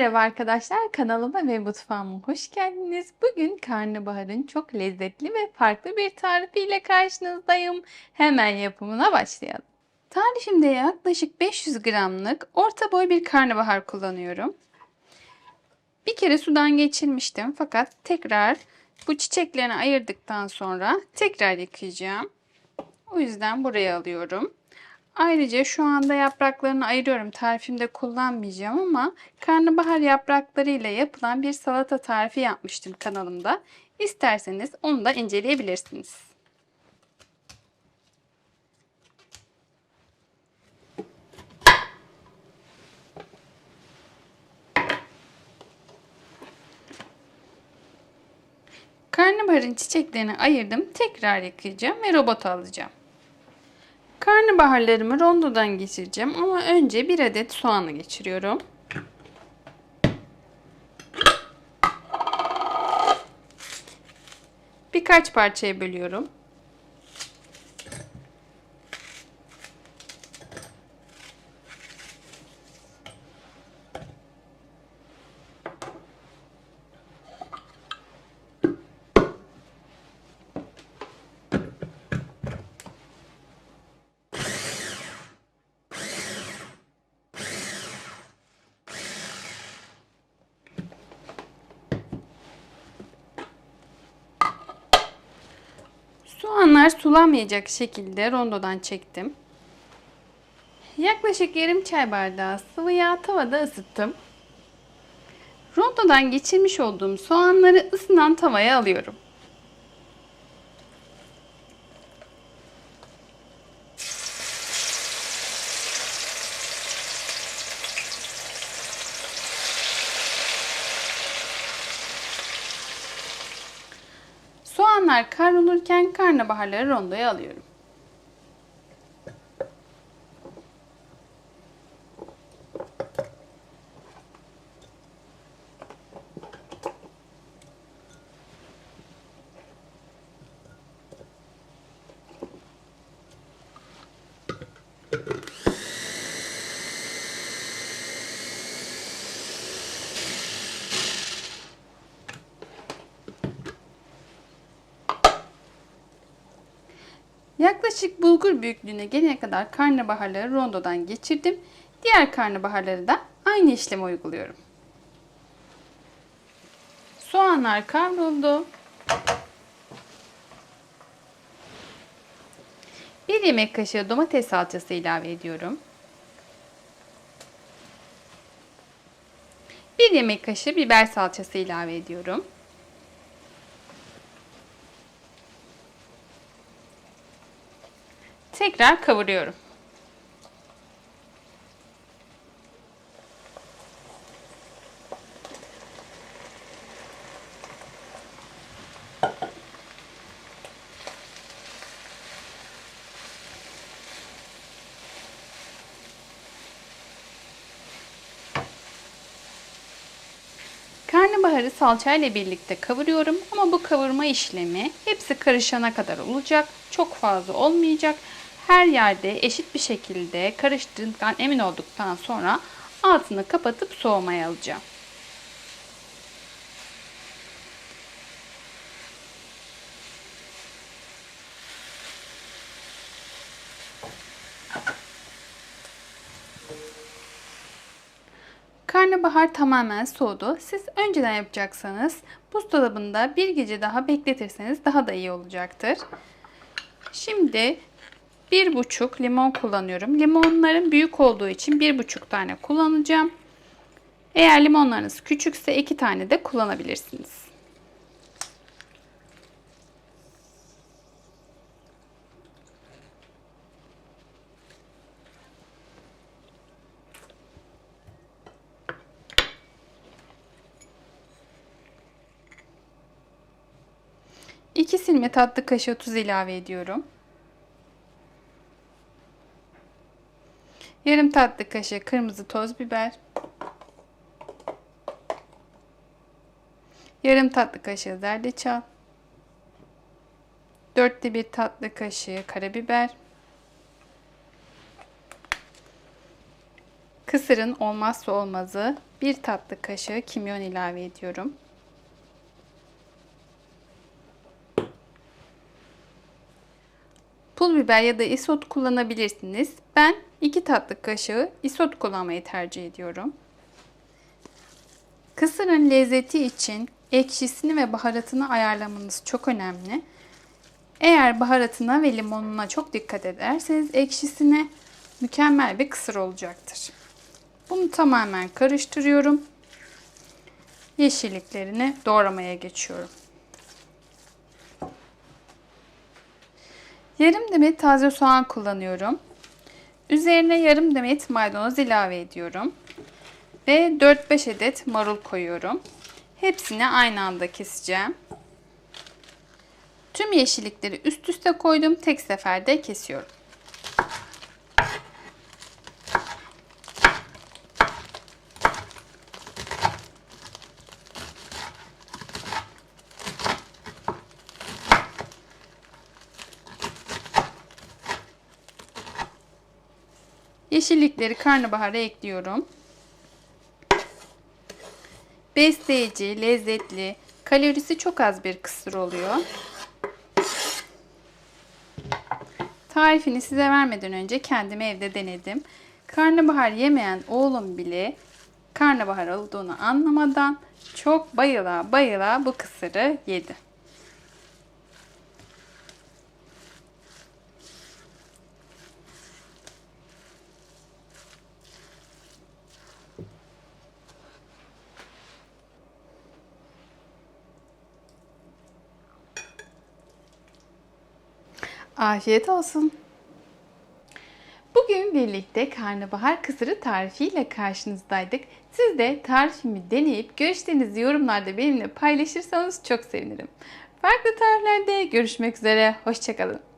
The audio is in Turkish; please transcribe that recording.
Merhaba arkadaşlar, kanalıma ve mutfağıma hoş geldiniz. Bugün karnabaharın çok lezzetli ve farklı bir tarifiyle karşınızdayım. Hemen yapımına başlayalım. Tarifimde yaklaşık 500 gramlık orta boy bir karnabahar kullanıyorum. Bir kere sudan geçirmiştim fakat tekrar bu çiçeklerini ayırdıktan sonra tekrar yıkayacağım. O yüzden buraya alıyorum. Ayrıca şu anda yapraklarını ayırıyorum. Tarifimde kullanmayacağım ama karnabahar yapraklarıyla yapılan bir salata tarifi yapmıştım kanalımda. İsterseniz onu da inceleyebilirsiniz. Karnabaharın çiçeklerini ayırdım. Tekrar yıkayacağım ve robota alacağım. Karnabaharlarımı rondodan geçireceğim ama önce bir adet soğanı geçiriyorum. Birkaç parçaya bölüyorum. Soğanlar sulanmayacak şekilde rondodan çektim. Yaklaşık yarım çay bardağı sıvı yağ tavada ısıttım. Rondodan geçirmiş olduğum soğanları ısınan tavaya alıyorum. Soğanlar kavrulurken karnabaharları rondoya alıyorum. Yaklaşık bulgur büyüklüğüne gelene kadar karnabaharları rondodan geçirdim. Diğer karnabaharları da aynı işlemi uyguluyorum. Soğanlar kavruldu. 1 yemek kaşığı domates salçası ilave ediyorum. 1 yemek kaşığı biber salçası ilave ediyorum. Tekrar kavuruyorum. Karnabaharı salçayla birlikte kavuruyorum ama bu kavurma işlemi hepsi karışana kadar olacak. Çok fazla olmayacak. Her yerde eşit bir şekilde karıştığından emin olduktan sonra altını kapatıp soğumaya alacağım. Karnabahar tamamen soğudu. Siz önceden yapacaksanız buzdolabında bir gece daha bekletirseniz daha da iyi olacaktır. Şimdi 1,5 limon kullanıyorum. Limonların büyük olduğu için 1,5 tane kullanacağım. Eğer limonlarınız küçükse 2 tane de kullanabilirsiniz. İki silme tatlı kaşığı tuz ilave ediyorum. Yarım tatlı kaşığı kırmızı toz biber. Yarım tatlı kaşığı zerdeçal. 4'te 1 tatlı kaşığı karabiber. Kısırın olmazsa olmazı 1 tatlı kaşığı kimyon ilave ediyorum. Pul biber ya da isot kullanabilirsiniz. Ben 2 tatlı kaşığı isot kullanmayı tercih ediyorum. Kısırın lezzeti için ekşisini ve baharatını ayarlamanız çok önemli. Eğer baharatına ve limonuna çok dikkat ederseniz ekşisine mükemmel bir kısır olacaktır. Bunu tamamen karıştırıyorum. Yeşilliklerini doğramaya geçiyorum. Yarım demet taze soğan kullanıyorum. Üzerine yarım demet maydanoz ilave ediyorum. Ve 4-5 adet marul koyuyorum. Hepsini aynı anda keseceğim. Tüm yeşillikleri üst üste koydum. Tek seferde kesiyorum. Yeşillikleri karnabahara ekliyorum. Besleyici, lezzetli, kalorisi çok az bir kısır oluyor. Tarifini size vermeden önce kendim evde denedim. Karnabahar yemeyen oğlum bile karnabahar olduğunu anlamadan çok bayıla bayıla bu kısırı yedi. Afiyet olsun. Bugün birlikte karnabahar kısırı tarifiyle karşınızdaydık. Siz de tarifimi deneyip görüşlerinizi yorumlarda benimle paylaşırsanız çok sevinirim. Farklı tariflerde görüşmek üzere. Hoşça kalın.